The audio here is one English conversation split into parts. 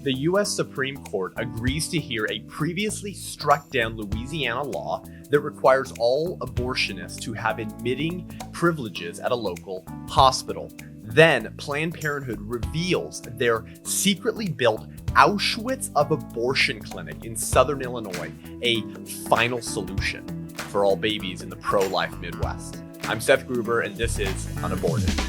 The U.S. Supreme Court agrees to hear a previously struck down Louisiana law that requires all abortionists to have admitting privileges at a local hospital. Then, Planned Parenthood reveals their secretly built Auschwitz-of-abortion clinic in southern Illinois, a final solution for all babies in the pro-life Midwest. I'm Seth Gruber, and this is UnAborted.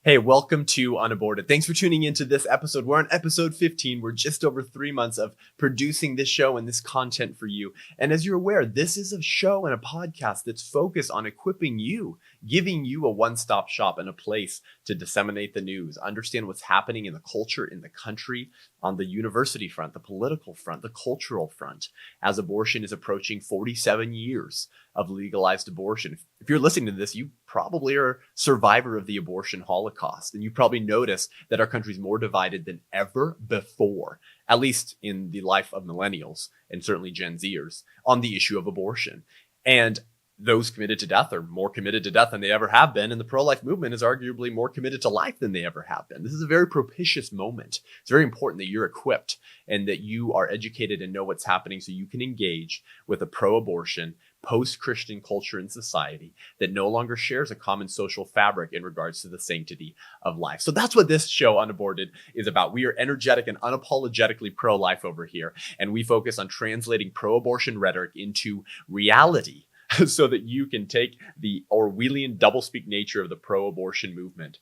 Hey, welcome to UnAborted. Thanks for tuning into this episode. We're on episode 15. We're just over 3 months of producing this show and this content for you. And as you're aware, this is a show and a podcast that's focused on equipping you, giving you a one-stop shop and a place to disseminate the news, understand what's happening in the culture, in the country, on the university front, the political front, the cultural front, as abortion is approaching 47 years of legalized abortion. If you're listening to this, you probably are a survivor of the abortion Holocaust, and you probably notice that our country's more divided than ever before, at least in the life of millennials and certainly Gen Zers, on the issue of abortion. And those committed to death are more committed to death than they ever have been, and the pro-life movement is arguably more committed to life than they ever have been. This is a very propitious moment. It's very important that you're equipped and that you are educated and know what's happening so you can engage with a pro-abortion, post-Christian culture and society that no longer shares a common social fabric in regards to the sanctity of life. So that's what this show, UnAborted, is about. We are energetic and unapologetically pro-life over here, and we focus on translating pro-abortion rhetoric into reality so that you can take the Orwellian doublespeak nature of the pro-abortion movement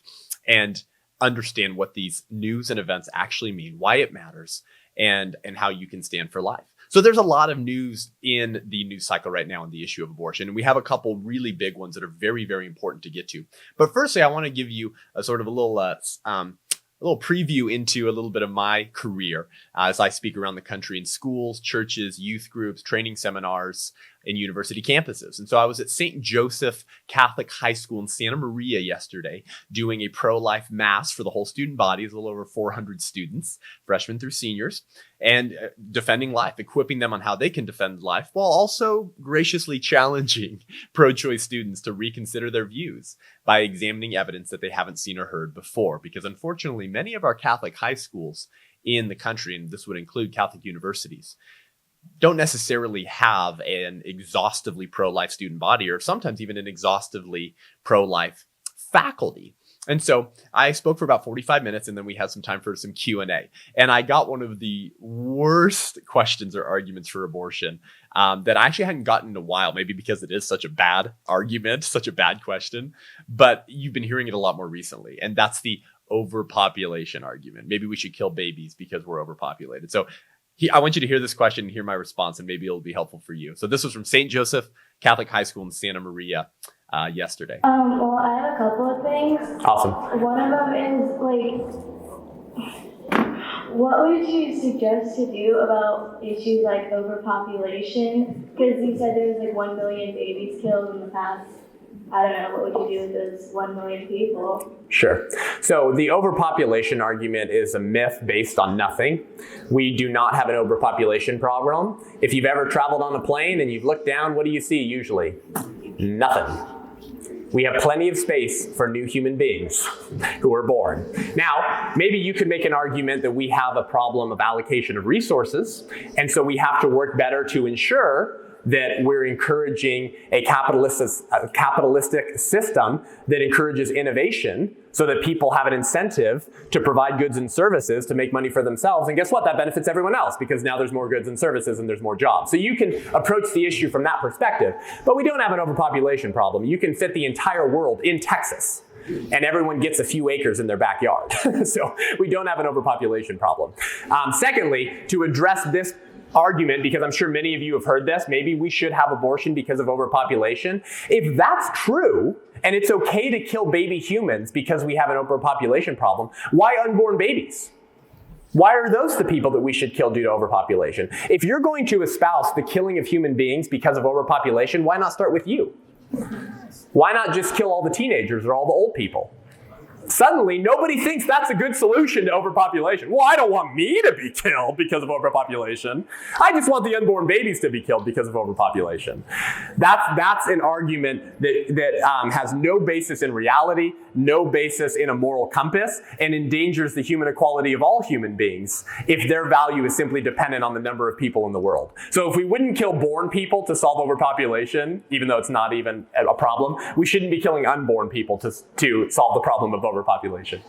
and understand what these news and events actually mean, why it matters, and how you can stand for life. So there's a lot of news in the news cycle right now on the issue of abortion, and we have a couple really big ones that are very, very important to get to. But firstly, I want to give you a sort of a little preview into a little bit of my career as I speak around the country in schools, churches, youth groups, training seminars, and university campuses. And so I was at St. Joseph Catholic High School in Santa Maria yesterday doing a pro-life mass for the whole student body, a little over 400 students, freshmen through seniors, and defending life, equipping them on how they can defend life while also graciously challenging pro-choice students to reconsider their views by examining evidence that they haven't seen or heard before. Because unfortunately, many of our Catholic high schools in the country, and this would include Catholic universities, don't necessarily have an exhaustively pro-life student body, or sometimes even an exhaustively pro-life faculty. And so I spoke for about 45 minutes, and then we had some time for some Q&A. And I got one of the worst questions or arguments for abortion that I actually hadn't gotten in a while, maybe because it is such a bad argument, such a bad question. But you've been hearing it a lot more recently, and that's the overpopulation argument. Maybe we should kill babies because we're overpopulated. So I want you to hear this question and hear my response, and maybe it'll be helpful for you. So this was from St. Joseph Catholic High School in Santa Maria yesterday. Well, I have a couple of things. Awesome. One of them is, what would you suggest to do about issues like overpopulation? Because you said there's 1 million babies killed in the past. I don't know, what would you do with those 1 million people? Sure. So the overpopulation argument is a myth based on nothing. We do not have an overpopulation problem. If you've ever traveled on a plane and you've looked down, what do you see usually? Nothing. We have plenty of space for new human beings who are born. Now, maybe you could make an argument that we have a problem of allocation of resources, and so we have to work better to ensure that we're encouraging a capitalistic system that encourages innovation so that people have an incentive to provide goods and services to make money for themselves. And guess what? That benefits everyone else because now there's more goods and services and there's more jobs. So you can approach the issue from that perspective. But we don't have an overpopulation problem. You can fit the entire world in Texas, and everyone gets a few acres in their backyard. So we don't have an overpopulation problem. Secondly, to address this argument, because I'm sure many of you have heard this, maybe we should have abortion because of overpopulation. If that's true, and it's okay to kill baby humans because we have an overpopulation problem, why unborn babies? Why are those the people that we should kill due to overpopulation? If you're going to espouse the killing of human beings because of overpopulation, why not start with you? Why not just kill all the teenagers or all the old people? Suddenly, nobody thinks that's a good solution to overpopulation. Well, I don't want me to be killed because of overpopulation. I just want the unborn babies to be killed because of overpopulation. That's an argument that has no basis in reality, no basis in a moral compass, and endangers the human equality of all human beings if their value is simply dependent on the number of people in the world. So if we wouldn't kill born people to solve overpopulation, even though it's not even a problem, we shouldn't be killing unborn people to solve the problem of overpopulation.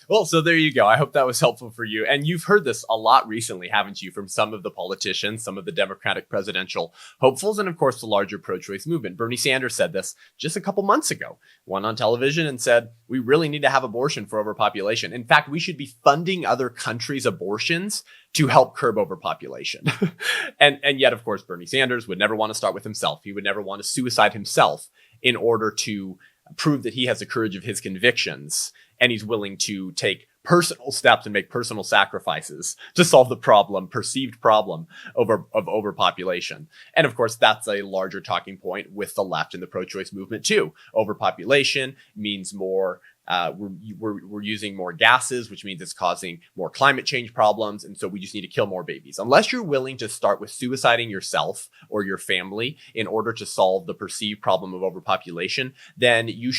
Well, so there you go. I hope that was helpful for you. And you've heard this a lot recently, haven't you, from some of the politicians, some of the Democratic presidential hopefuls, and of course, the larger pro-choice movement. Bernie Sanders said this just a couple months ago, went on television and said, we really need to have abortion for overpopulation. In fact, we should be funding other countries' abortions to help curb overpopulation. and yet, of course, Bernie Sanders would never want to start with himself. He would never want to suicide himself in order to prove that he has the courage of his convictions, and he's willing to take personal steps and make personal sacrifices to solve the perceived problem of overpopulation. And of course, that's a larger talking point with the left and the pro-choice movement too. Overpopulation means more, we're using more gases, which means it's causing more climate change problems. And so we just need to kill more babies. Unless you're willing to start with suiciding yourself or your family in order to solve the perceived problem of overpopulation, then you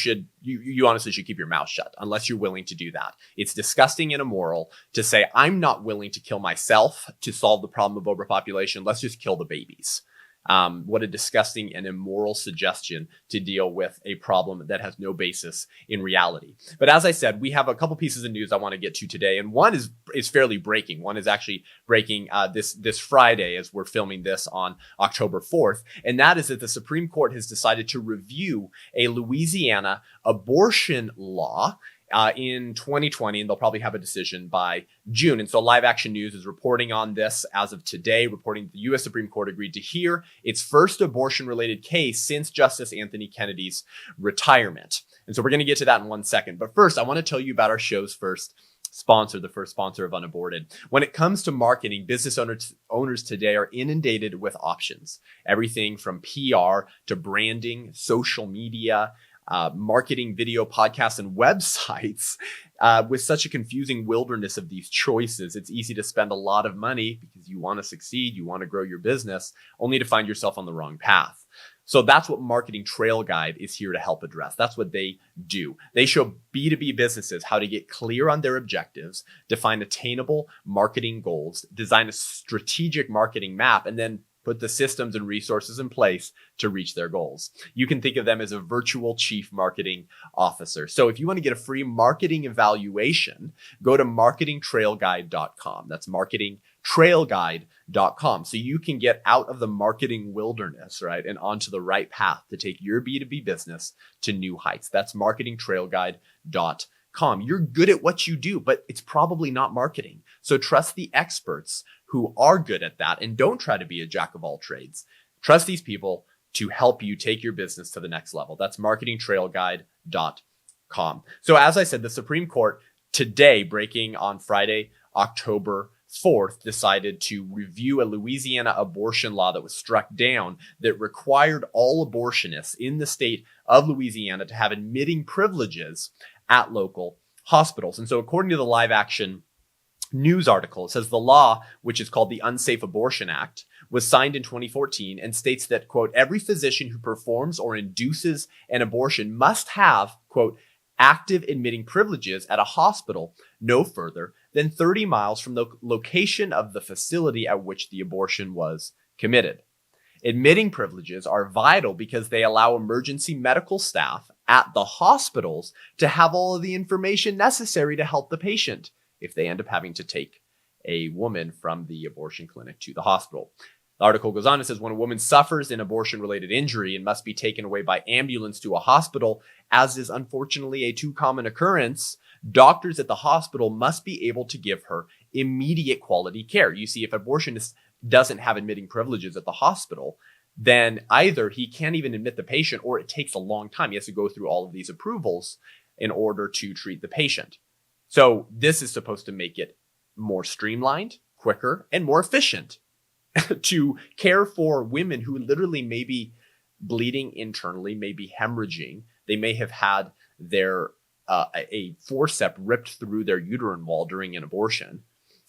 honestly should keep your mouth shut unless you're willing to do that. It's disgusting and immoral to say, I'm not willing to kill myself to solve the problem of overpopulation. Let's just kill the babies. What a disgusting and immoral suggestion to deal with a problem that has no basis in reality. But as I said, we have a couple pieces of news I want to get to today, and one is fairly breaking. One is actually breaking this Friday as we're filming this on October 4th, and that is that the Supreme Court has decided to review a Louisiana abortion law in 2020, and they'll probably have a decision by June. And so Live Action News is reporting on this as of today, reporting that the U.S. Supreme Court agreed to hear its first abortion-related case since Justice Anthony Kennedy's retirement. And so we're going to get to that in 1 second. But first, I want to tell you about our show's first sponsor, the first sponsor of UnAborted. When it comes to marketing, business owners today are inundated with options. Everything from PR to branding, social media, marketing, video, podcasts, and websites. With such a confusing wilderness of these choices, it's easy to spend a lot of money because you want to succeed, you want to grow your business, only to find yourself on the wrong path. So that's what Marketing Trail Guide is here to help address. That's what they do. They show B2B businesses how to get clear on their objectives, define attainable marketing goals, design a strategic marketing map, and then put the systems and resources in place to reach their goals. You can think of them as a virtual chief marketing officer. So if you want to get a free marketing evaluation, go to marketingtrailguide.com. That's marketingtrailguide.com. So you can get out of the marketing wilderness, right, and onto the right path to take your B2B business to new heights. That's marketingtrailguide.com. You're good at what you do, but it's probably not marketing. So trust the experts who are good at that, and don't try to be a jack of all trades. Trust these people to help you take your business to the next level. That's marketingtrailguide.com. So as I said, the Supreme Court today, breaking on Friday, October 4th, decided to review a Louisiana abortion law that was struck down that required all abortionists in the state of Louisiana to have admitting privileges at local hospitals. And so according to the Live Action News article, it says the law, which is called the Unsafe Abortion Act, was signed in 2014 and states that, quote, every physician who performs or induces an abortion must have, quote, active admitting privileges at a hospital no further than 30 miles from the location of the facility at which the abortion was committed. Admitting privileges are vital because they allow emergency medical staff at the hospitals to have all of the information necessary to help the patient if they end up having to take a woman from the abortion clinic to the hospital. The article goes on and says, when a woman suffers an abortion-related injury and must be taken away by ambulance to a hospital, as is unfortunately a too common occurrence, doctors at the hospital must be able to give her immediate quality care. You see, if an abortionist doesn't have admitting privileges at the hospital, then either he can't even admit the patient or it takes a long time. He has to go through all of these approvals in order to treat the patient. So this is supposed to make it more streamlined, quicker, and more efficient to care for women who literally may be bleeding internally, may be hemorrhaging. They may have had their a forceps ripped through their uterine wall during an abortion.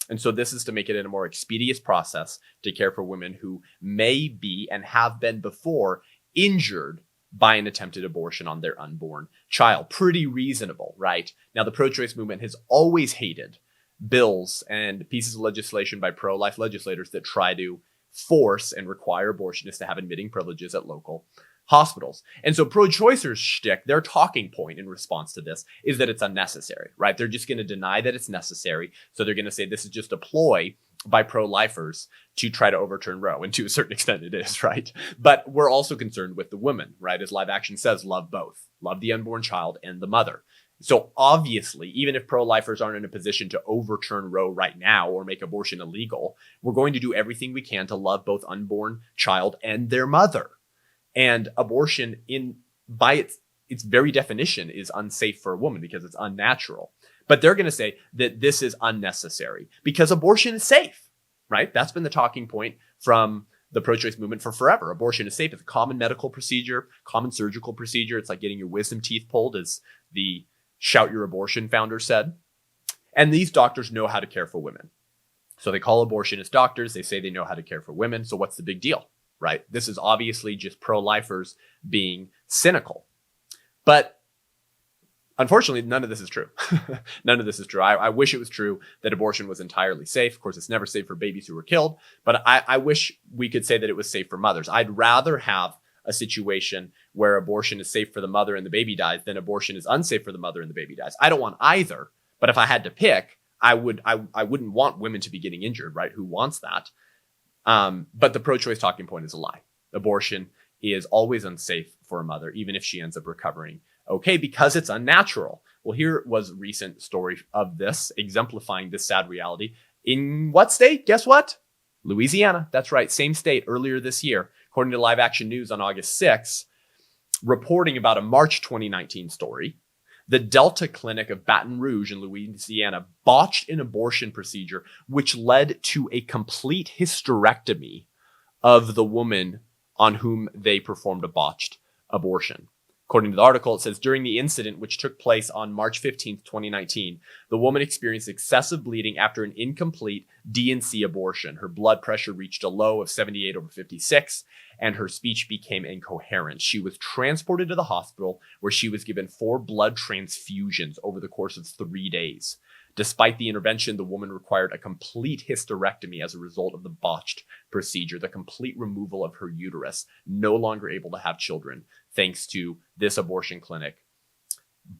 And so this is to make it a more expeditious process to care for women who may be and have been before injured by an attempted abortion on their unborn child. Pretty reasonable, right? Now, the pro-choice movement has always hated bills and pieces of legislation by pro-life legislators that try to force and require abortionists to have admitting privileges at local hospitals. And so pro-choicers' shtick, their talking point in response to this is that it's unnecessary, right? They're just going to deny that it's necessary. So they're going to say this is just a ploy by pro-lifers to try to overturn Roe. And to a certain extent it is, right? But we're also concerned with the women, right? As Live Action says, love both. Love the unborn child and the mother. So obviously, even if pro-lifers aren't in a position to overturn Roe right now or make abortion illegal, we're going to do everything we can to love both unborn child and their mother. And abortion, by its very definition, is unsafe for a woman because it's unnatural. But they're going to say that this is unnecessary because abortion is safe, right? That's been the talking point from the pro-choice movement for forever. Abortion is safe. It's a common medical procedure, common surgical procedure. It's like getting your wisdom teeth pulled, as the Shout Your Abortion founder said. And these doctors know how to care for women. So they call abortionist doctors. They say they know how to care for women. So what's the big deal? Right? This is obviously just pro-lifers being cynical. But unfortunately, none of this is true. None of this is true. I wish it was true that abortion was entirely safe. Of course, it's never safe for babies who were killed, but I wish we could say that it was safe for mothers. I'd rather have a situation where abortion is safe for the mother and the baby dies than abortion is unsafe for the mother and the baby dies. I don't want either, but if I had to pick, I wouldn't want women to be getting injured, right? Who wants that? But the pro-choice talking point is a lie. Abortion is always unsafe for a mother, even if she ends up recovering okay, because it's unnatural. Well, here was a recent story of this, exemplifying this sad reality. In what state? Guess what? Louisiana. That's right. Same state earlier this year. According to Live Action News on August 6th, reporting about a March 2019 story, the Delta Clinic of Baton Rouge in Louisiana botched an abortion procedure, which led to a complete hysterectomy of the woman on whom they performed a botched abortion. According to the article, it says, during the incident, which took place on March 15th, 2019, the woman experienced excessive bleeding after an incomplete D&C abortion. Her blood pressure reached a low of 78/56, and her speech became incoherent. She was transported to the hospital, where she was given 4 blood transfusions over the course of 3 days. Despite the intervention, the woman required a complete hysterectomy as a result of the botched procedure, the complete removal of her uterus, no longer able to have children, thanks to this abortion clinic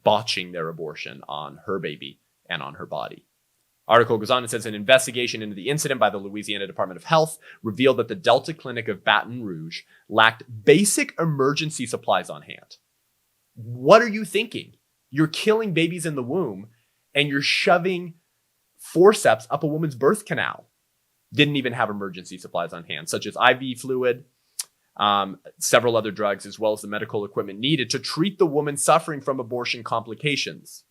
botching their abortion on her baby and on her body. Article goes on and says, an investigation into the incident by the Louisiana Department of Health revealed that the Delta Clinic of Baton Rouge lacked basic emergency supplies on hand. What are you thinking? You're killing babies in the womb and you're shoving forceps up a woman's birth canal. Didn't even have emergency supplies on hand, such as IV fluid, several other drugs, as well as the medical equipment needed to treat the woman suffering from abortion complications.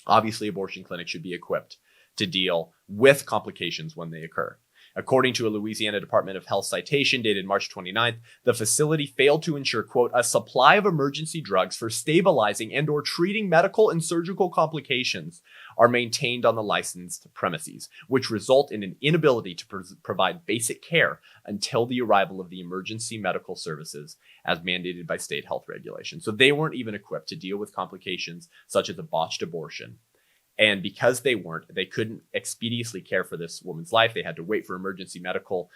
Obviously, abortion clinics should be equipped to deal with complications when they occur. According to a Louisiana Department of Health citation dated March 29th, the facility failed to ensure, quote, a supply of emergency drugs for stabilizing and or treating medical and surgical complications are maintained on the licensed premises, which result in an inability to provide basic care until the arrival of the emergency medical services as mandated by state health regulations. So they weren't even equipped to deal with complications such as a botched abortion. And because they weren't, they couldn't expeditiously care for this woman's life. They had to wait for emergency medical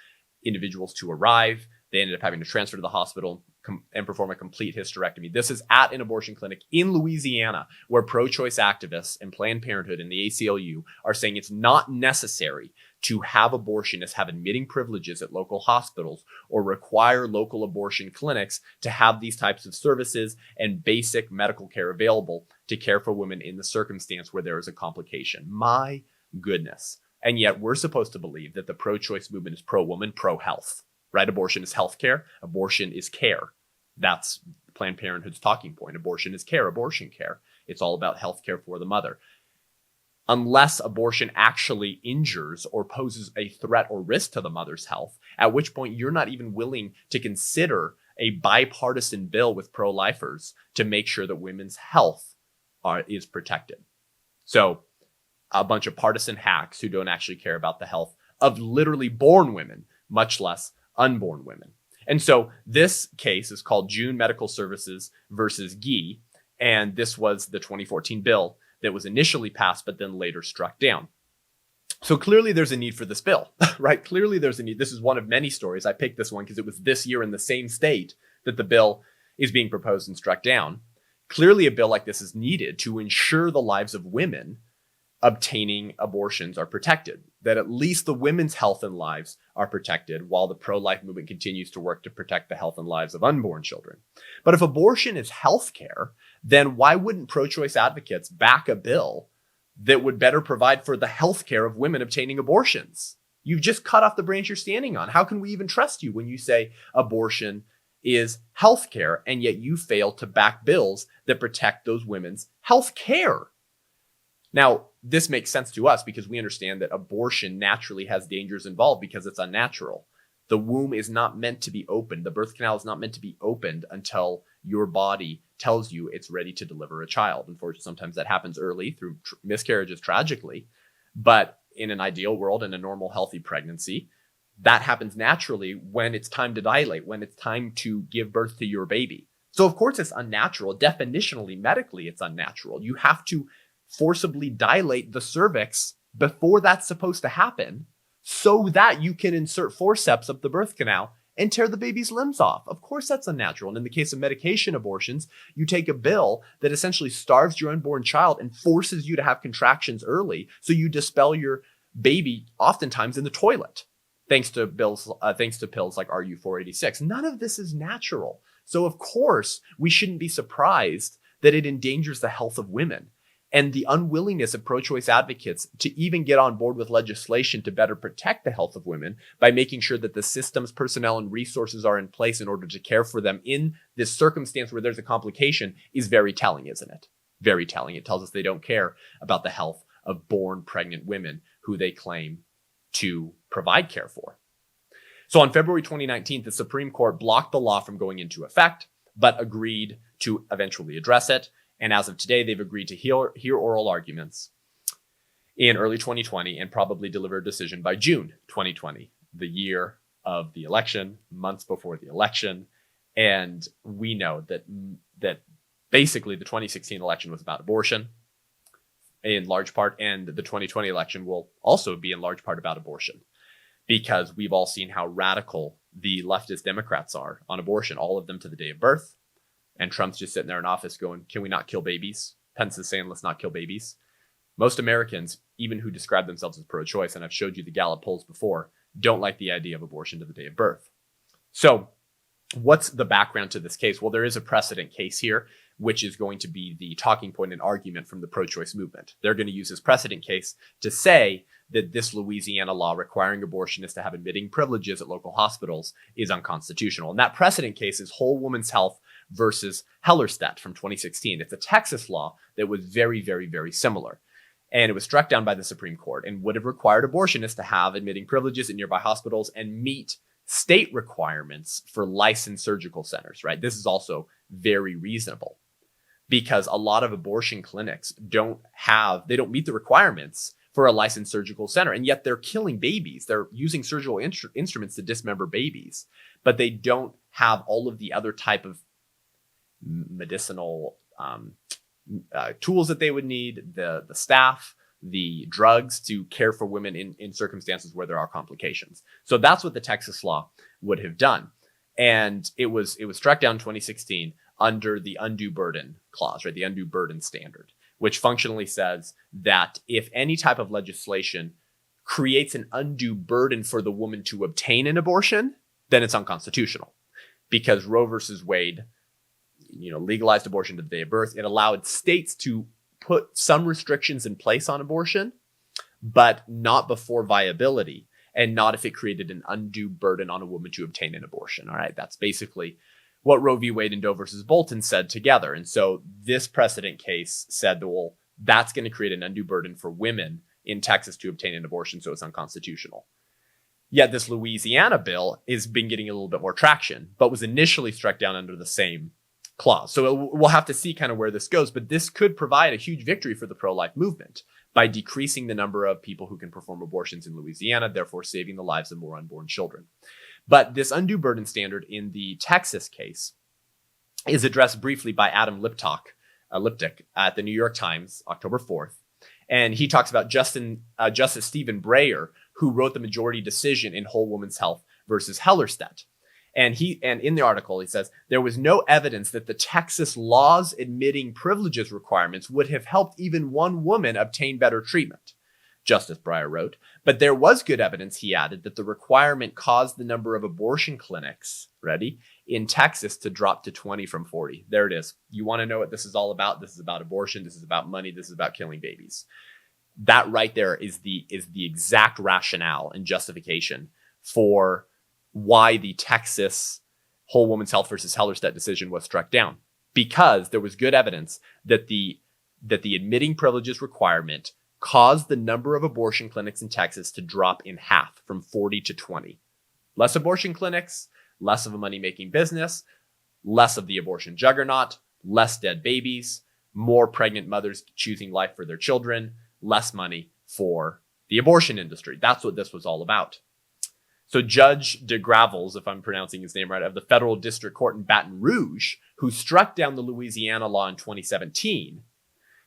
individuals to arrive. They ended up having to transfer to the hospital and perform a complete hysterectomy. This is at an abortion clinic in Louisiana, where pro-choice activists and Planned Parenthood and the ACLU are saying it's not necessary to have abortionists have admitting privileges at local hospitals or require local abortion clinics to have these types of services and basic medical care available to care for women in the circumstance where there is a complication. My goodness. And yet we're supposed to believe that the pro-choice movement is pro-woman, pro-health, right? Abortion is healthcare. Abortion is care. That's Planned Parenthood's talking point. Abortion is care, abortion care. It's all about healthcare for the mother. Unless abortion actually injures or poses a threat or risk to the mother's health, at which point you're not even willing to consider a bipartisan bill with pro-lifers to make sure that women's health is protected. So a bunch of partisan hacks who don't actually care about the health of literally born women, much less unborn women. And so this case is called June Medical Services versus Gee. And this was the 2014 bill that was initially passed, but then later struck down. So clearly there's a need for this bill, right? Clearly there's a need. This is one of many stories. I picked this one because it was this year in the same state that the bill is being proposed and struck down. Clearly a bill like this is needed to ensure the lives of women obtaining abortions are protected, that at least the women's health and lives are protected while the pro-life movement continues to work to protect the health and lives of unborn children. But if abortion is healthcare, then why wouldn't pro-choice advocates back a bill that would better provide for the healthcare of women obtaining abortions? You've just cut off the branch you're standing on. How can we even trust you when you say abortion is healthcare and yet you fail to back bills that protect those women's healthcare? Now, this makes sense to us because we understand that abortion naturally has dangers involved because it's unnatural. The womb is not meant to be opened. The birth canal is not meant to be opened until your body tells you it's ready to deliver a child. Unfortunately, sometimes that happens early through miscarriages, tragically. But in an ideal world, in a normal, healthy pregnancy, that happens naturally when it's time to dilate, when it's time to give birth to your baby. So of course it's unnatural. Definitionally, medically, it's unnatural. You have to forcibly dilate the cervix before that's supposed to happen so that you can insert forceps up the birth canal and tear the baby's limbs off. Of course, that's unnatural. And in the case of medication abortions, you take a bill that essentially starves your unborn child and forces you to have contractions early. So you dispel your baby oftentimes in the toilet, thanks to pills like RU486. None of this is natural. So of course, we shouldn't be surprised that it endangers the health of women. And the unwillingness of pro-choice advocates to even get on board with legislation to better protect the health of women by making sure that the systems, personnel, and resources are in place in order to care for them in this circumstance where there's a complication is very telling, isn't it? Very telling. It tells us they don't care about the health of born pregnant women who they claim to provide care for. So on February 2019, the Supreme Court blocked the law from going into effect, but agreed to eventually address it. And as of today, they've agreed to hear oral arguments in early 2020 and probably deliver a decision by June 2020, the year of the election, months before the election. And we know that basically the 2016 election was about abortion in large part, and the 2020 election will also be in large part about abortion, because we've all seen how radical the leftist Democrats are on abortion, all of them to the day of birth. And Trump's just sitting there in office going, can we not kill babies? Pence is saying, let's not kill babies. Most Americans, even who describe themselves as pro-choice, and I've showed you the Gallup polls before, don't like the idea of abortion to the day of birth. So what's the background to this case? Well, there is a precedent case here, which is going to be the talking point and argument from the pro-choice movement. They're going to use this precedent case to say that this Louisiana law requiring abortionists to have admitting privileges at local hospitals is unconstitutional. And that precedent case is Whole Woman's Health versus Hellerstedt from 2016. It's a Texas law that was very, very, very similar. And it was struck down by the Supreme Court and would have required abortionists to have admitting privileges at nearby hospitals and meet state requirements for licensed surgical centers, right? This is also very reasonable because a lot of abortion clinics don't meet the requirements for a licensed surgical center. And yet they're killing babies. They're using surgical instruments to dismember babies, but they don't have all of the other type of medicinal tools that they would need, the staff, the drugs to care for women in circumstances where there are complications. So that's what the Texas law would have done. And it was struck down in 2016 under the undue burden clause, right? The undue burden standard, which functionally says that if any type of legislation creates an undue burden for the woman to obtain an abortion, then it's unconstitutional. Because Roe versus Wade, legalized abortion to the day of birth. It allowed states to put some restrictions in place on abortion, but not before viability and not if it created an undue burden on a woman to obtain an abortion. All right. That's basically what Roe v. Wade and Doe versus Bolton said together. And so this precedent case said, well, that's going to create an undue burden for women in Texas to obtain an abortion. So it's unconstitutional. Yet this Louisiana bill has been getting a little bit more traction, but was initially struck down under the same clause. So we'll have to see kind of where this goes, but this could provide a huge victory for the pro-life movement by decreasing the number of people who can perform abortions in Louisiana, therefore saving the lives of more unborn children. But this undue burden standard in the Texas case is addressed briefly by Adam Liptak at the New York Times, October 4th. And he talks about Justice Stephen Breyer, who wrote the majority decision in Whole Woman's Health versus Hellerstedt. And in the article, he says, there was no evidence that the Texas laws admitting privileges requirements would have helped even one woman obtain better treatment, Justice Breyer wrote. But there was good evidence, he added, that the requirement caused the number of abortion clinics, in Texas to drop to 20 from 40. There it is. You want to know what this is all about? This is about abortion. This is about money. This is about killing babies. That right there is the exact rationale and justification for why the Texas Whole Woman's Health versus Hellerstedt decision was struck down, because there was good evidence that the admitting privileges requirement caused the number of abortion clinics in Texas to drop in half, from 40 to 20. Less abortion clinics, less of a money-making business, less of the abortion juggernaut, less dead babies, more pregnant mothers choosing life for their children, less money for the abortion industry. That's what this was all about. So Judge DeGravels, if I'm pronouncing his name right, of the Federal District Court in Baton Rouge, who struck down the Louisiana law in 2017,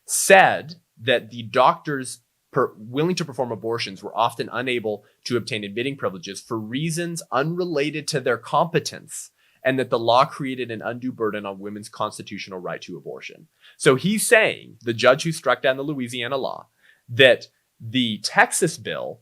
said that the doctors willing to perform abortions were often unable to obtain admitting privileges for reasons unrelated to their competence, and that the law created an undue burden on women's constitutional right to abortion. So he's saying, the judge who struck down the Louisiana law, that the Texas bill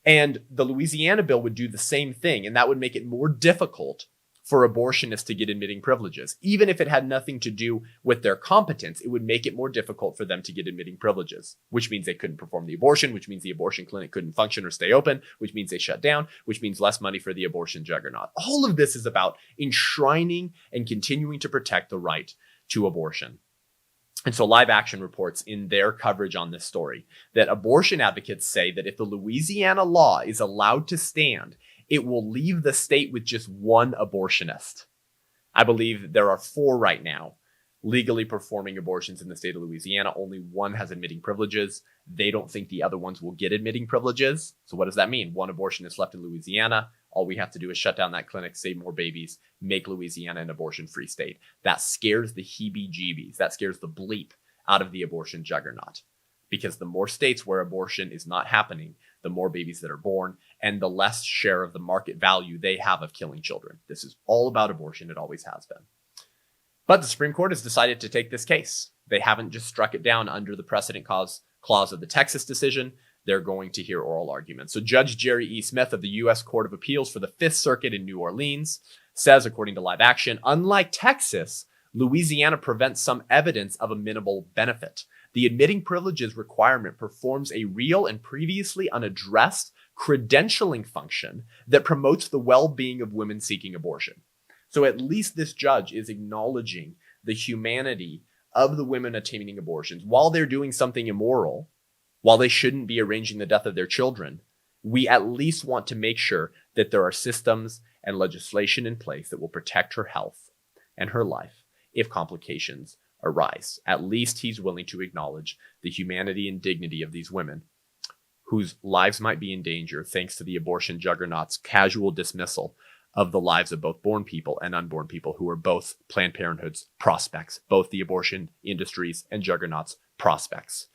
and the Louisiana bill would do the same thing, and that would make it more difficult for abortionists to get admitting privileges. Even if it had nothing to do with their competence, it would make it more difficult for them to get admitting privileges, which means they couldn't perform the abortion, which means the abortion clinic couldn't function or stay open, which means they shut down, which means less money for the abortion juggernaut. All of this is about enshrining and continuing to protect the right to abortion. And so Live Action reports in their coverage on this story that abortion advocates say that if the Louisiana law is allowed to stand, it will leave the state with just one abortionist. I believe there are 4 right now legally performing abortions in the state of Louisiana. Only one has admitting privileges. They don't think the other ones will get admitting privileges. So what does that mean? One abortionist left in Louisiana. All we have to do is shut down that clinic, save more babies, make Louisiana an abortion-free state. That scares the heebie-jeebies. That scares the bleep out of the abortion juggernaut. Because the more states where abortion is not happening, the more babies that are born, and the less share of the market value they have of killing children. This is all about abortion. It always has been. But the Supreme Court has decided to take this case. They haven't just struck it down under the precedent clause of the Texas decision. They're going to hear oral arguments. So Judge Jerry E. Smith of the U.S. Court of Appeals for the Fifth Circuit in New Orleans says, according to Live Action, unlike Texas, Louisiana prevents some evidence of a minimal benefit. The admitting privileges requirement performs a real and previously unaddressed credentialing function that promotes the well-being of women seeking abortion. So at least this judge is acknowledging the humanity of the women obtaining abortions. While they're doing something immoral, while they shouldn't be arranging the death of their children, we at least want to make sure that there are systems and legislation in place that will protect her health and her life if complications arise. At least he's willing to acknowledge the humanity and dignity of these women whose lives might be in danger thanks to the abortion juggernaut's casual dismissal of the lives of both born people and unborn people who are both Planned Parenthood's prospects, both the abortion industries and juggernauts' prospects.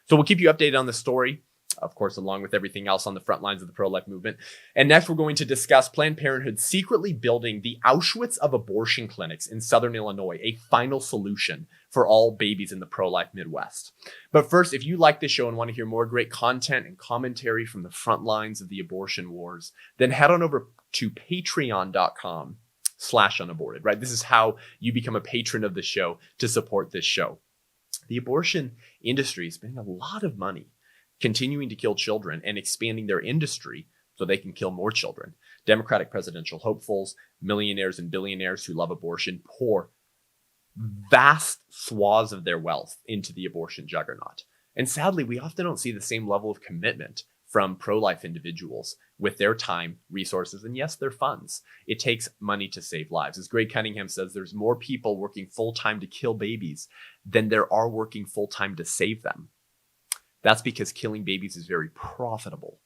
So we'll keep you updated on this story, of course, along with everything else on the front lines of the pro-life movement. And next, we're going to discuss Planned Parenthood secretly building the Auschwitz-of-abortion clinics in Southern Illinois, a final solution for all babies in the pro-life Midwest. But first, if you like this show and want to hear more great content and commentary from the front lines of the abortion wars, then head on over to patreon.com/unaborted, right? This is how you become a patron of the show to support this show. The abortion industry is spending a lot of money continuing to kill children and expanding their industry so they can kill more children. Democratic presidential hopefuls, millionaires and billionaires who love abortion pour vast swaths of their wealth into the abortion juggernaut. And sadly, we often don't see the same level of commitment from pro-life individuals with their time, resources, and yes, their funds. It takes money to save lives. As Greg Cunningham says, there's more people working full-time to kill babies than there are working full-time to save them. That's because killing babies is very profitable,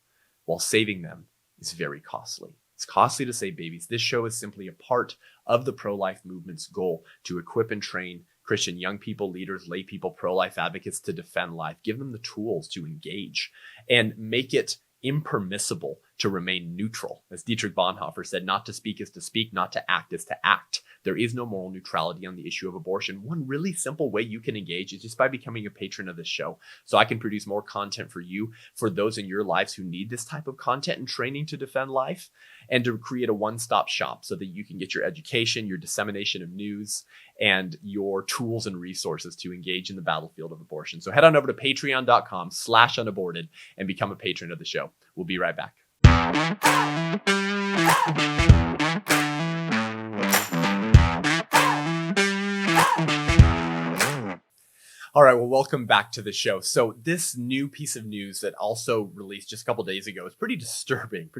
while saving them is very costly. It's costly to save babies. This show is simply a part of the pro-life movement's goal to equip and train Christian young people, leaders, lay people, pro-life advocates to defend life, give them the tools to engage, and make it impermissible to remain neutral. As Dietrich Bonhoeffer said, not to speak is to speak, not to act is to act. There is no moral neutrality on the issue of abortion. One really simple way you can engage is just by becoming a patron of this show. So I can produce more content for you, for those in your lives who need this type of content and training to defend life, and to create a one-stop shop so that you can get your education, your dissemination of news, and your tools and resources to engage in the battlefield of abortion. So head on over to patreon.com/unaborted and become a patron of the show. We'll be right back. All right, well, welcome back to the show. So this new piece of news that also released just a couple days ago is pretty disturbing,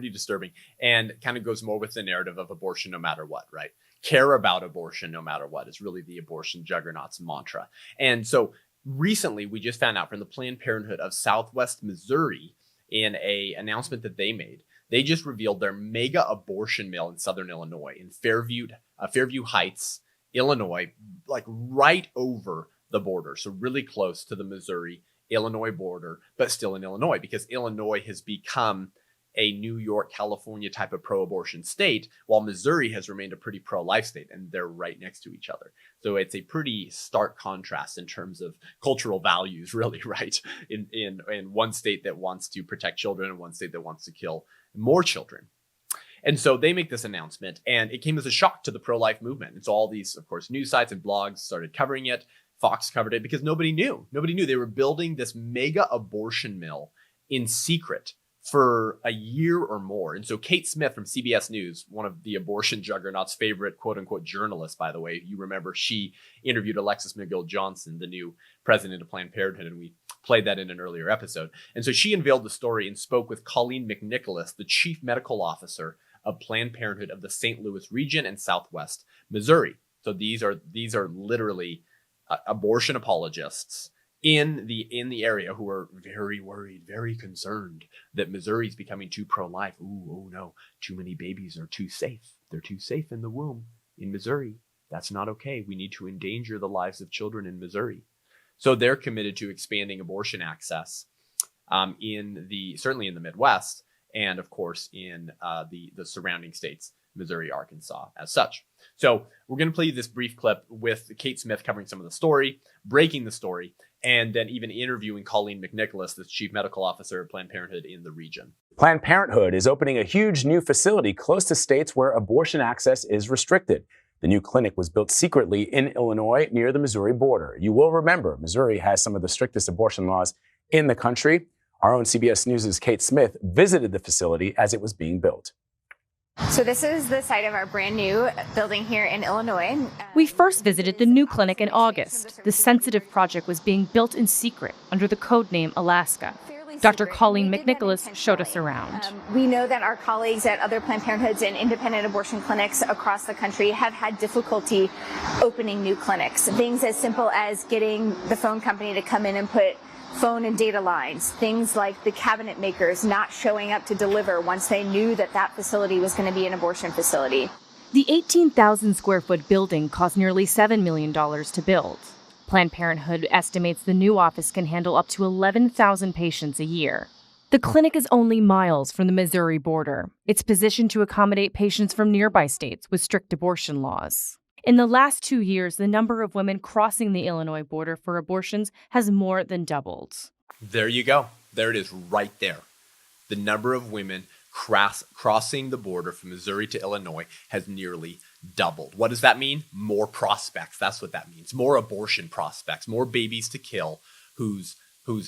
and kind of goes more with the narrative of abortion no matter what, right? Care about abortion no matter what is really the abortion juggernaut's mantra. And so recently we just found out from the Planned Parenthood of Southwest Missouri in an announcement that they made. They just revealed their mega abortion mill in Southern Illinois, in Fairview Heights, Illinois, like right over the border. So really close to the Missouri-Illinois border, but still in Illinois, because Illinois has become a New York, California type of pro-abortion state, while Missouri has remained a pretty pro-life state, and they're right next to each other. So it's a pretty stark contrast in terms of cultural values, really, right? In one state that wants to protect children and one state that wants to kill more children. And so they make this announcement, and it came as a shock to the pro-life movement. And so all these, of course, news sites and blogs started covering it. Fox covered it because nobody knew. Nobody knew they were building this mega abortion mill in secret for a year or more. And so Kate Smith from CBS News, one of the abortion juggernaut's favorite quote unquote journalists, by the way, you remember she interviewed Alexis McGill Johnson, the new president of Planned Parenthood, and we played that in an earlier episode. And so she unveiled the story and spoke with Colleen McNicholas, the chief medical officer of Planned Parenthood of the St. Louis region and Southwest Missouri. So these are literally abortion apologists in the area who are very worried, very concerned that Missouri is becoming too pro-life. Oh no, too many babies are too safe. They're too safe in the womb in Missouri. That's not okay. We need to endanger the lives of children in Missouri. So they're committed to expanding abortion access certainly in the Midwest, and of course in the surrounding states, Missouri, Arkansas, as such. So we're going to play you this brief clip with Kate Smith covering some of the story, breaking the story, and then even interviewing Colleen McNicholas, the chief medical officer of Planned Parenthood in the region. Planned Parenthood is opening a huge new facility close to states where abortion access is restricted. The new clinic was built secretly in Illinois near the Missouri border. You will remember Missouri has some of the strictest abortion laws in the country. Our own CBS News' Kate Smith visited the facility as it was being built. So this is the site of our brand new building here in Illinois. We first visited the new clinic in August. The sensitive project was being built in secret under the code name Alaska. Dr. Colleen McNicholas showed us around. We know that our colleagues at other Planned Parenthoods and independent abortion clinics across the country have had difficulty opening new clinics. Things as simple as getting the phone company to come in and put phone and data lines, things like the cabinet makers not showing up to deliver once they knew that that facility was going to be an abortion facility. The 18,000 square foot building cost nearly $7 million to build. Planned Parenthood estimates the new office can handle up to 11,000 patients a year. The clinic is only miles from the Missouri border. It's positioned to accommodate patients from nearby states with strict abortion laws. In the last 2 years, the number of women crossing the Illinois border for abortions has more than doubled. There you go. There it is right there. The number of women crossing the border from Missouri to Illinois has nearly doubled. What does that mean? More prospects. That's what that means. More abortion prospects, more babies to kill whose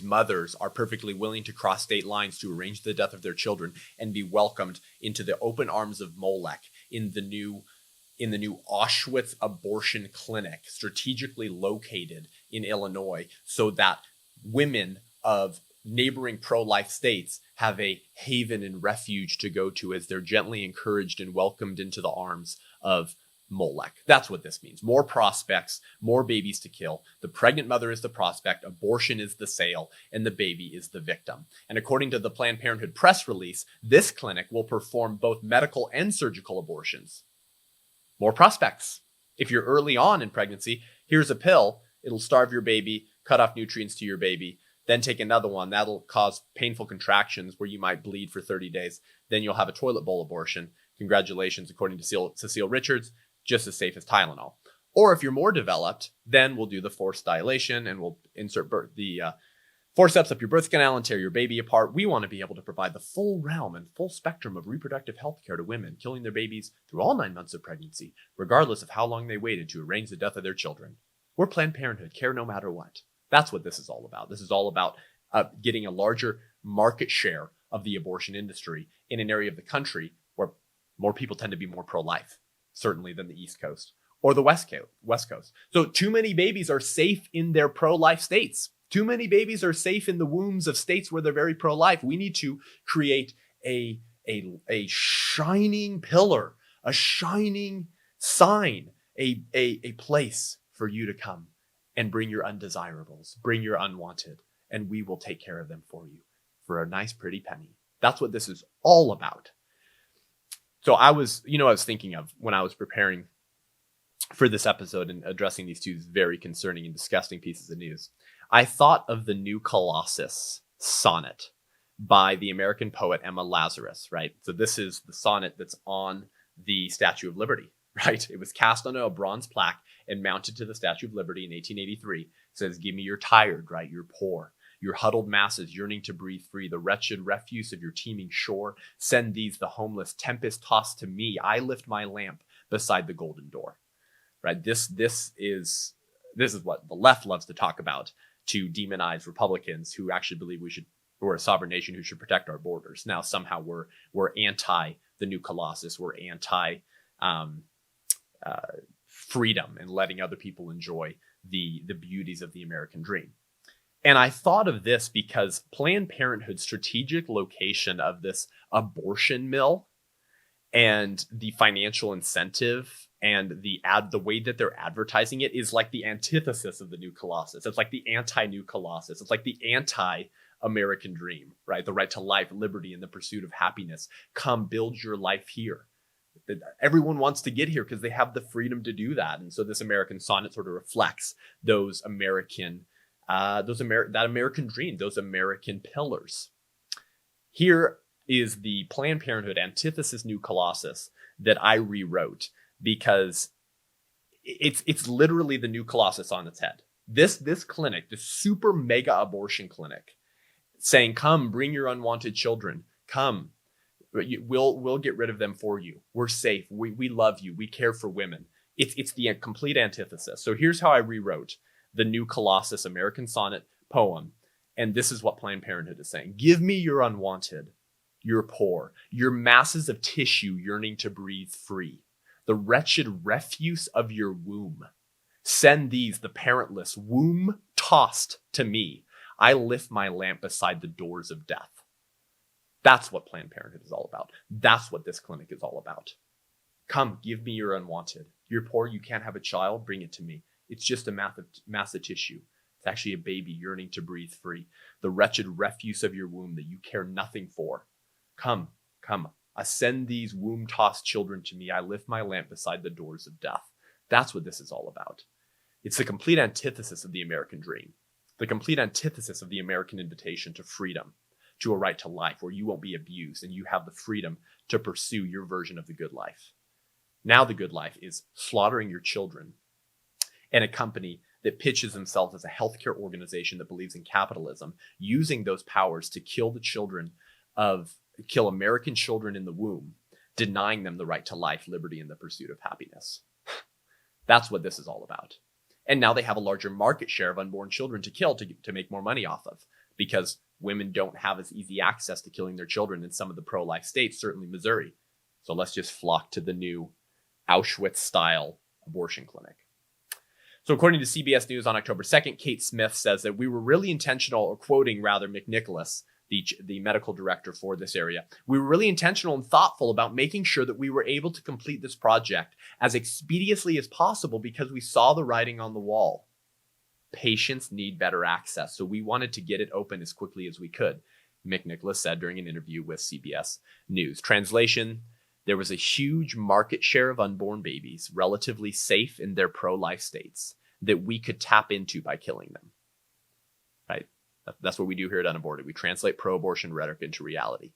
mothers are perfectly willing to cross state lines to arrange the death of their children and be welcomed into the open arms of Molech in the new Auschwitz-of-abortion clinic, strategically located in Illinois, so that women of neighboring pro-life states have a haven and refuge to go to as they're gently encouraged and welcomed into the arms of Molech. That's what this means. More prospects, more babies to kill. The pregnant mother is the prospect, abortion is the sale, and the baby is the victim. And according to the Planned Parenthood press release, this clinic will perform both medical and surgical abortions. More prospects. If you're early on in pregnancy, here's a pill. It'll starve your baby, cut off nutrients to your baby, then take another one. That'll cause painful contractions where you might bleed for 30 days. Then you'll have a toilet bowl abortion. Congratulations, according to Cecile Richards, just as safe as Tylenol. Or if you're more developed, then we'll do the forced dilation and we'll insert the forceps up your birth canal and tear your baby apart. We want to be able to provide the full realm and full spectrum of reproductive health care to women, killing their babies through all 9 months of pregnancy, regardless of how long they waited to arrange the death of their children. We're Planned Parenthood, care no matter what. That's what this is all about. This is all about getting a larger market share of the abortion industry in an area of the country where more people tend to be more pro-life, certainly than the East Coast or the West Coast. So too many babies are safe in their pro-life states. Too many babies are safe in the wombs of states where they're very pro-life. We need to create a shining pillar, a shining sign, a place for you to come and bring your undesirables, bring your unwanted, and we will take care of them for you for a nice, pretty penny. That's what this is all about. So I was thinking of when I was preparing for this episode and addressing these two very concerning and disgusting pieces of news. I thought of the New Colossus sonnet by the American poet Emma Lazarus, right? So this is the sonnet that's on the Statue of Liberty, right? It was cast on a bronze plaque and mounted to the Statue of Liberty in 1883. It says, "Give me your tired, right? Your poor, your huddled masses yearning to breathe free, the wretched refuse of your teeming shore. Send these, the homeless, tempest tossed to me. I lift my lamp beside the golden door." Right? This is what the left loves to talk about, to demonize Republicans who actually believe we're a sovereign nation who should protect our borders. Now somehow we're anti the New Colossus. We're anti freedom and letting other people enjoy the beauties of the American dream. And I thought of this because Planned Parenthood's strategic location of this abortion mill and the financial incentive and the way that they're advertising it is like the antithesis of the New Colossus. It's like the anti-New Colossus. It's like the anti-American dream, right? The right to life, liberty, and the pursuit of happiness. Come build your life here. Everyone wants to get here because they have the freedom to do that. And so this American sonnet sort of reflects that American dream, those American pillars. Here is the Planned Parenthood antithesis New Colossus that I rewrote because it's literally the New Colossus on its head. This clinic, this super mega abortion clinic, saying, "Come, bring your unwanted children. Come, we'll get rid of them for you. We're safe. We love you. We care for women." It's the complete antithesis. So here's how I rewrote the New Colossus American sonnet poem. And this is what Planned Parenthood is saying. "Give me your unwanted, your poor, your masses of tissue yearning to breathe free, the wretched refuse of your womb. Send these, the parentless, womb tossed to me. I lift my lamp beside the doors of death." That's what Planned Parenthood is all about. That's what this clinic is all about. Come, give me your unwanted. You're poor, you can't have a child, bring it to me. It's just a mass of tissue. It's actually a baby yearning to breathe free. The wretched refuse of your womb that you care nothing for. Come. Send these womb-tossed children to me. I lift my lamp beside the doors of death. That's what this is all about. It's the complete antithesis of the American dream. The complete antithesis of the American invitation to freedom, to a right to life where you won't be abused and you have the freedom to pursue your version of the good life. Now the good life is slaughtering your children and a company that pitches themselves as a healthcare organization that believes in capitalism, using those powers to kill American children in the womb, denying them the right to life, liberty, and the pursuit of happiness. That's what this is all about. And now they have a larger market share of unborn children to kill to make more money off of, because women don't have as easy access to killing their children in some of the pro-life states, certainly Missouri. So let's just flock to the new Auschwitz-style abortion clinic. So according to CBS News on October 2nd, Kate Smith says that we were really intentional, or quoting rather McNicholas, the medical director for this area. We were really intentional and thoughtful about making sure that we were able to complete this project as expeditiously as possible because we saw the writing on the wall. Patients need better access, so we wanted to get it open as quickly as we could, Mick Nicholas said during an interview with CBS News. Translation: there was a huge market share of unborn babies relatively safe in their pro-life states that we could tap into by killing them. Right? That's what we do here at UnAborted. We translate pro-abortion rhetoric into reality.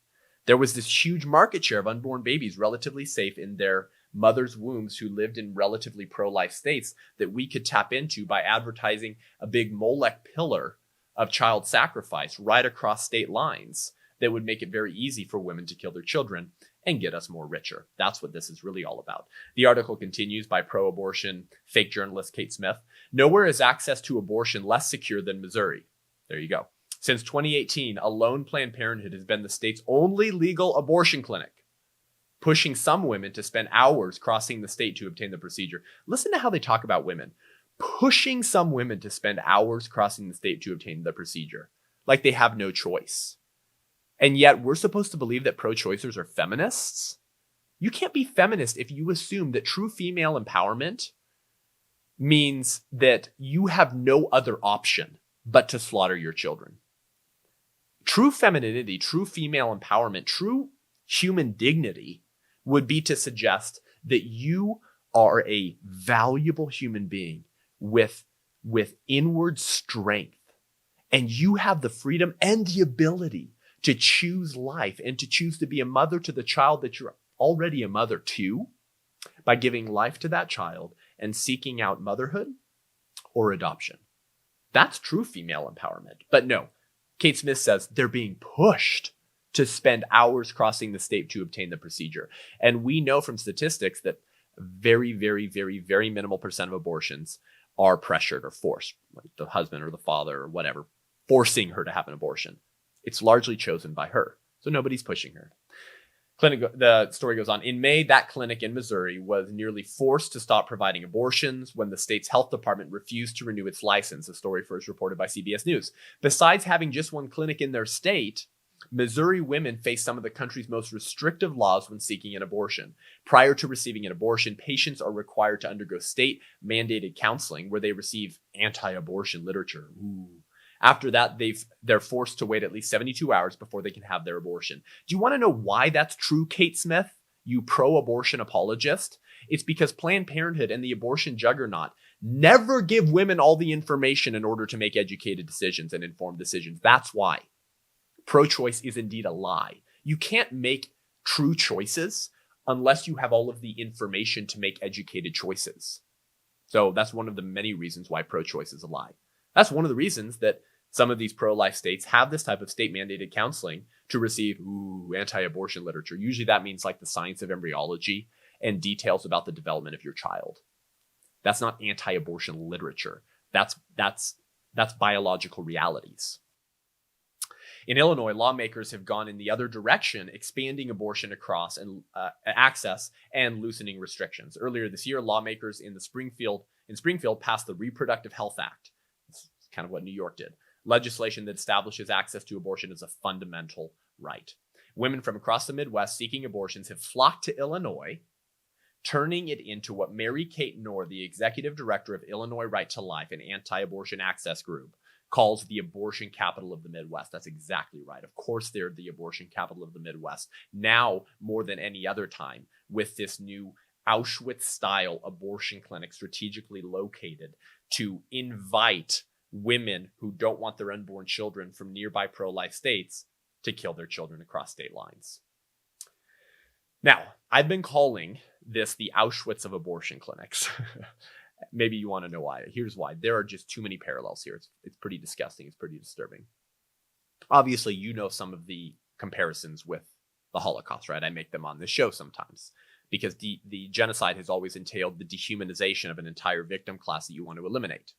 There was this huge market share of unborn babies relatively safe in their mothers' wombs who lived in relatively pro-life states that we could tap into by advertising a big Molech pillar of child sacrifice right across state lines that would make it very easy for women to kill their children and get us more richer. That's what this is really all about. The article continues by pro-abortion fake journalist Kate Smith. Nowhere is access to abortion less secure than Missouri. There you go. Since 2018, alone Planned Parenthood has been the state's only legal abortion clinic, pushing some women to spend hours crossing the state to obtain the procedure. Listen to how they talk about women. Pushing some women to spend hours crossing the state to obtain the procedure, like they have no choice. And yet we're supposed to believe that pro-choicers are feminists? You can't be feminist if you assume that true female empowerment means that you have no other option but to slaughter your children. True femininity, true female empowerment, true human dignity would be to suggest that you are a valuable human being with inward strength, and you have the freedom and the ability to choose life and to choose to be a mother to the child that you're already a mother to by giving life to that child and seeking out motherhood or adoption. That's true female empowerment. But no, Kate Smith says they're being pushed to spend hours crossing the state to obtain the procedure. And we know from statistics that very, very, very, very minimal percent of abortions are pressured or forced, like the husband or the father or whatever, forcing her to have an abortion. It's largely chosen by her. So nobody's pushing her. The story goes on. In May, that clinic in Missouri was nearly forced to stop providing abortions when the state's health department refused to renew its license, a story first reported by CBS News. Besides having just one clinic in their state, Missouri women face some of the country's most restrictive laws when seeking an abortion. Prior to receiving an abortion, patients are required to undergo state-mandated counseling where they receive anti-abortion literature. Ooh. After that, they're forced to wait at least 72 hours before they can have their abortion. Do you want to know why that's true, Kate Smith, you pro-abortion apologist? It's because Planned Parenthood and the abortion juggernaut never give women all the information in order to make educated decisions and informed decisions. That's why. Pro-choice is indeed a lie. You can't make true choices unless you have all of the information to make educated choices. So that's one of the many reasons why pro-choice is a lie. That's one of the reasons that some of these pro-life states have this type of state-mandated counseling to receive anti-abortion literature. Usually that means like the science of embryology and details about the development of your child. That's not anti-abortion literature. That's biological realities. In Illinois, lawmakers have gone in the other direction, expanding abortion across and access and loosening restrictions. Earlier this year, lawmakers in Springfield passed the Reproductive Health Act. It's kind of what New York did. Legislation that establishes access to abortion as a fundamental right. Women from across the Midwest seeking abortions have flocked to Illinois, turning it into what Mary Kate Knorr, the executive director of Illinois Right to Life, an anti-abortion access group, calls the abortion capital of the Midwest. That's exactly right. Of course, they're the abortion capital of the Midwest. Now, more than any other time, with this new Auschwitz-style abortion clinic strategically located to invite women who don't want their unborn children from nearby pro-life states to kill their children across state lines. Now, I've been calling this the Auschwitz of abortion clinics. Maybe you want to know why. Here's why. There are just too many parallels here. It's pretty disgusting. It's pretty disturbing. Obviously, you know some of the comparisons with the Holocaust, right? I make them on this show sometimes because the genocide has always entailed the dehumanization of an entire victim class that you want to eliminate.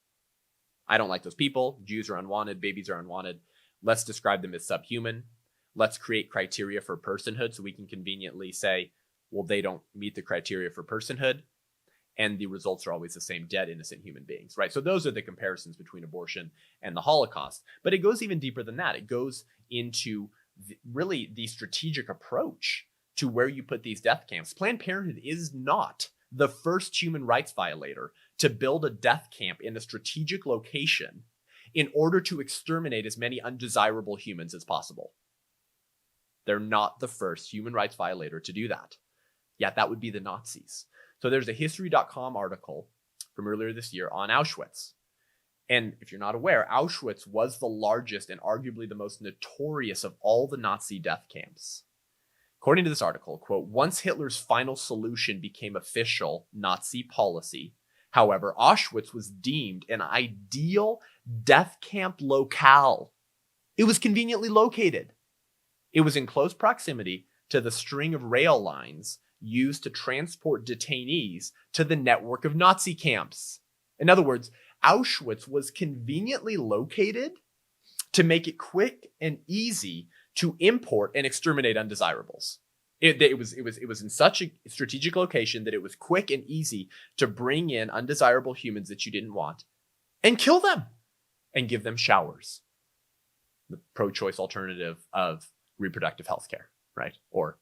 I don't like those people. Jews are unwanted. Babies are unwanted. Let's describe them as subhuman. Let's create criteria for personhood so we can conveniently say, well, they don't meet the criteria for personhood. and the results are always the same: dead, innocent human beings, right? So those are the comparisons between abortion and the Holocaust. But it goes even deeper than that. It goes into really the strategic approach to where you put these death camps. Planned Parenthood is not the first human rights violator to build a death camp in a strategic location in order to exterminate as many undesirable humans as possible. They're not the first human rights violator to do that. Yet that would be the Nazis. So there's a History.com article from earlier this year on Auschwitz. And if you're not aware, Auschwitz was the largest and arguably the most notorious of all the Nazi death camps. According to this article, quote, once Hitler's final solution became official Nazi policy, however, Auschwitz was deemed an ideal death camp locale. It was conveniently located. It was in close proximity to the string of rail lines used to transport detainees to the network of Nazi camps. In other words, Auschwitz was conveniently located to make it quick and easy to import and exterminate undesirables. It was in such a strategic location that it was quick and easy to bring in undesirable humans that you didn't want and kill them and give them showers. The pro-choice alternative of reproductive health care, right? Or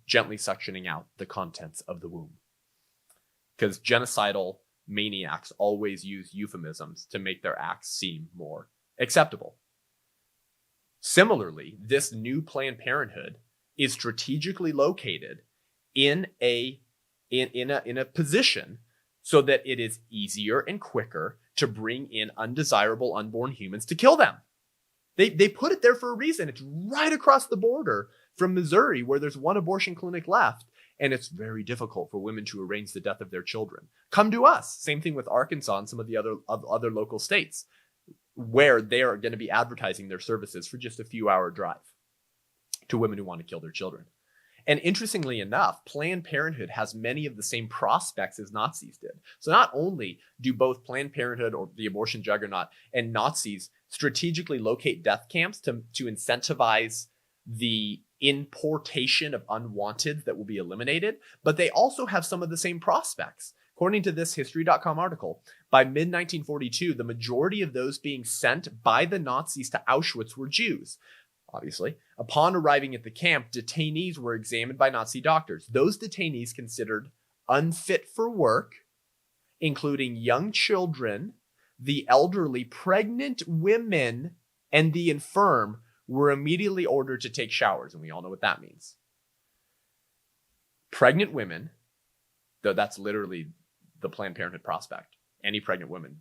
gently suctioning out the contents of the womb. Because genocidal maniacs always use euphemisms to make their acts seem more acceptable. Similarly, this new Planned Parenthood is strategically located in a position so that it is easier and quicker to bring in undesirable unborn humans to kill them. They put it there for a reason. It's right across the border from Missouri, where there's one abortion clinic left, and it's very difficult for women to arrange the death of their children. Come to us. Same thing with Arkansas and some of the other local states, where they are going to be advertising their services for just a few-hour drive to women who want to kill their children. And interestingly enough, Planned Parenthood has many of the same prospects as Nazis did. So not only do both Planned Parenthood, or the abortion juggernaut, and Nazis strategically locate death camps to incentivize the importation of unwanteds that will be eliminated, but they also have some of the same prospects. According to this History.com article, by mid-1942, the majority of those being sent by the Nazis to Auschwitz were Jews. Obviously, upon arriving at the camp, detainees were examined by Nazi doctors. Those detainees considered unfit for work, including young children, the elderly, pregnant women, and the infirm, were immediately ordered to take showers, and we all know what that means. Pregnant women, though that's literally the Planned Parenthood prospect. Any pregnant woman,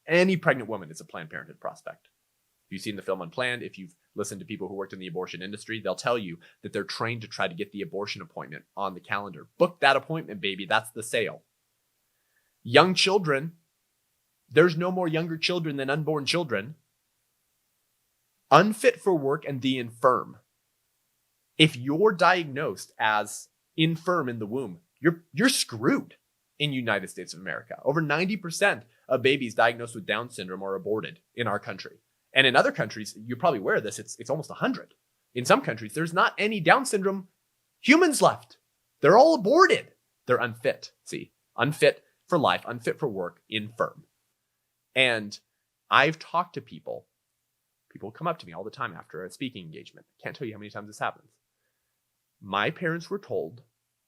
any pregnant woman is a Planned Parenthood prospect. If you've seen the film Unplanned, if you've listened to people who worked in the abortion industry, they'll tell you that they're trained to try to get the abortion appointment on the calendar. Book that appointment, baby. That's the sale. Young children, there's no more younger children than unborn children. Unfit for work and the infirm. If you're diagnosed as infirm in the womb, you're screwed in United States of America. Over 90% of babies diagnosed with Down syndrome are aborted in our country. And in other countries, you're probably aware of this, it's almost 100. In some countries, there's not any Down syndrome humans left. They're all aborted. They're unfit. See, unfit for life, unfit for work, infirm. And I've talked to people come up to me all the time after a speaking engagement. Can't tell you how many times this happens. My parents were told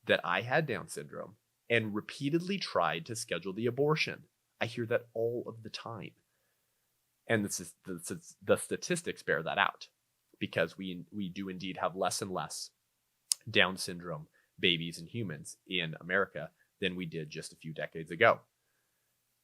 that I had Down syndrome and repeatedly tried to schedule the abortion. I hear that all of the time. And the statistics bear that out, because we do indeed have less and less Down syndrome babies and humans in America than we did just a few decades ago.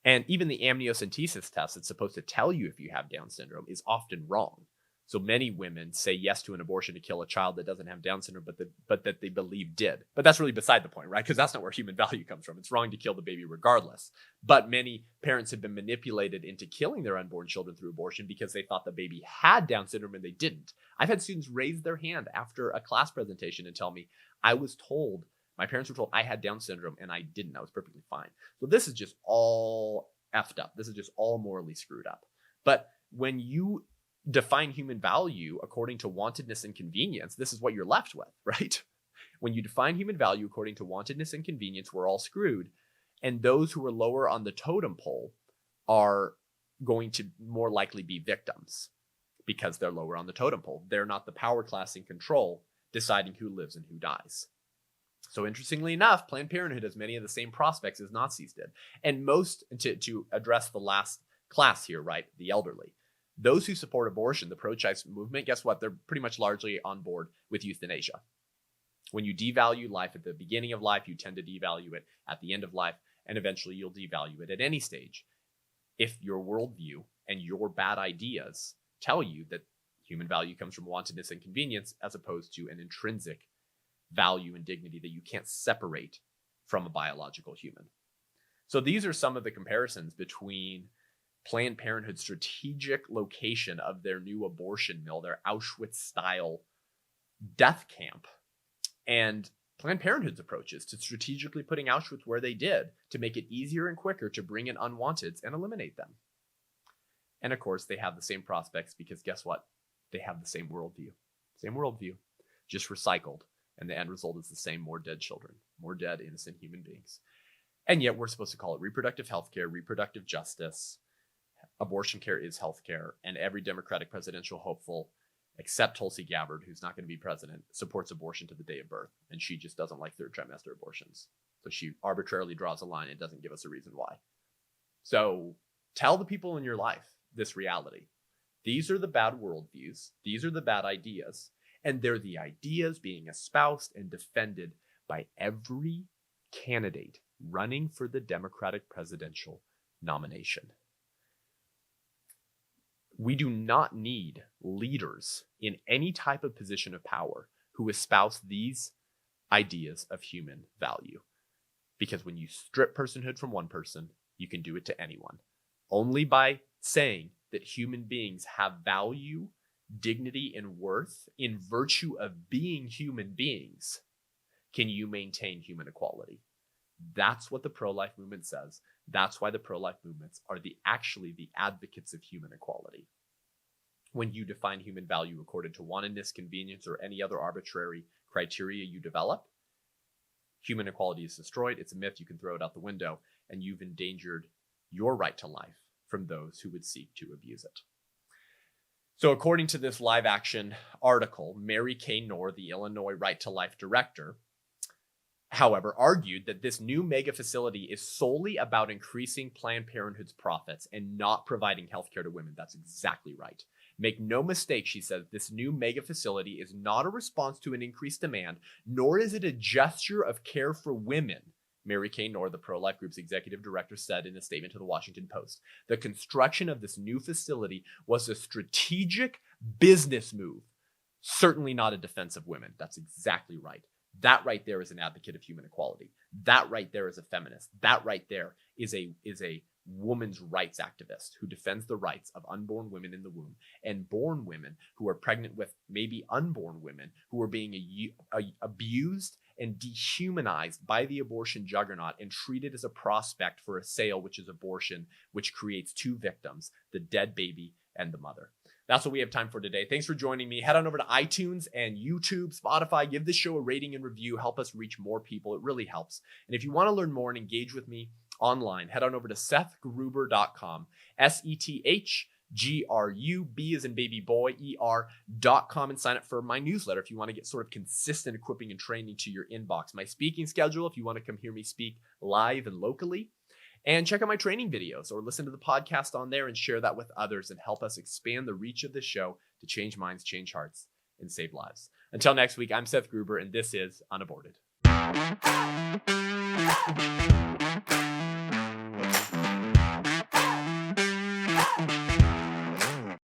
And even the amniocentesis test that's supposed to tell you if you have Down syndrome is often wrong. So many women say yes to an abortion to kill a child that doesn't have Down syndrome, but that they believe did. But that's really beside the point, right? Because that's not where human value comes from. It's wrong to kill the baby regardless. But many parents have been manipulated into killing their unborn children through abortion because they thought the baby had Down syndrome and they didn't. I've had students raise their hand after a class presentation and tell me, my parents were told I had Down syndrome and I didn't. I was perfectly fine. So this is just all effed up. This is just all morally screwed up. But when you define human value according to wantedness and convenience, this is what you're left with, right? When you define human value according to wantedness and convenience, we're all screwed. And those who are lower on the totem pole are going to more likely be victims because they're lower on the totem pole. They're not the power class in control deciding who lives and who dies. So interestingly enough, Planned Parenthood has many of the same prospects as Nazis did. And most, to address the last class here, right, the elderly, those who support abortion, the pro-choice movement, guess what? They're pretty much largely on board with euthanasia. When you devalue life at the beginning of life, you tend to devalue it at the end of life, and eventually you'll devalue it at any stage. If your worldview and your bad ideas tell you that human value comes from wantonness and convenience as opposed to an intrinsic value and dignity that you can't separate from a biological human. So these are some of the comparisons between Planned Parenthood's strategic location of their new abortion mill, their Auschwitz-style death camp, and Planned Parenthood's approaches to strategically putting Auschwitz where they did to make it easier and quicker to bring in unwanteds and eliminate them. And of course, they have the same prospects because guess what? They have the same worldview. Same worldview, just recycled. And the end result is the same: more dead children, more dead innocent human beings. And yet we're supposed to call it reproductive health care, reproductive justice. Abortion care is health care. And every Democratic presidential hopeful, except Tulsi Gabbard, who's not going to be president, supports abortion to the day of birth. And she just doesn't like third trimester abortions. So she arbitrarily draws a line and doesn't give us a reason why. So tell the people in your life this reality. These are the bad worldviews. These are the bad ideas. And they're the ideas being espoused and defended by every candidate running for the Democratic presidential nomination. We do not need leaders in any type of position of power who espouse these ideas of human value. Because when you strip personhood from one person, you can do it to anyone. Only by saying that human beings have value, dignity, and worth in virtue of being human beings can you maintain human equality. That's what the pro-life movement says. That's why the pro-life movements are actually the advocates of human equality. When you define human value according to wantonness, convenience, or any other arbitrary criteria you develop, human equality is destroyed. It's a myth. You can throw it out the window, and you've endangered your right to life from those who would seek to abuse it. So according to this live action article, Mary Kay Knorr, the Illinois Right to Life director, however, argued that this new mega facility is solely about increasing Planned Parenthood's profits and not providing healthcare to women. That's exactly right. Make no mistake, she says, this new mega facility is not a response to an increased demand, nor is it a gesture of care for women. Mary Kay Knorr, the pro-life group's executive director, said in a statement to the Washington Post, the construction of this new facility was a strategic business move, certainly not a defense of women. That's exactly right. That right there is an advocate of human equality. That right there is a feminist. That right there is a woman's rights activist who defends the rights of unborn women in the womb and born women who are pregnant with maybe unborn women who are being abused and dehumanized by the abortion juggernaut and treated as a prospect for a sale, which is abortion, which creates two victims, the dead baby and the mother. That's what we have time for today. Thanks for joining me. Head on over to iTunes and YouTube, Spotify. Give this show a rating and review. Help us reach more people. It really helps. And if you want to learn more and engage with me online, head on over to SethGruber.com. SethGruB as in baby boy, ER.com, and sign up for my newsletter if you want to get sort of consistent equipping and training to your inbox. My speaking schedule, if you want to come hear me speak live and locally. And check out my training videos or listen to the podcast on there and share that with others and help us expand the reach of this show to change minds, change hearts, and save lives. Until next week, I'm Seth Gruber, and this is UnAborted.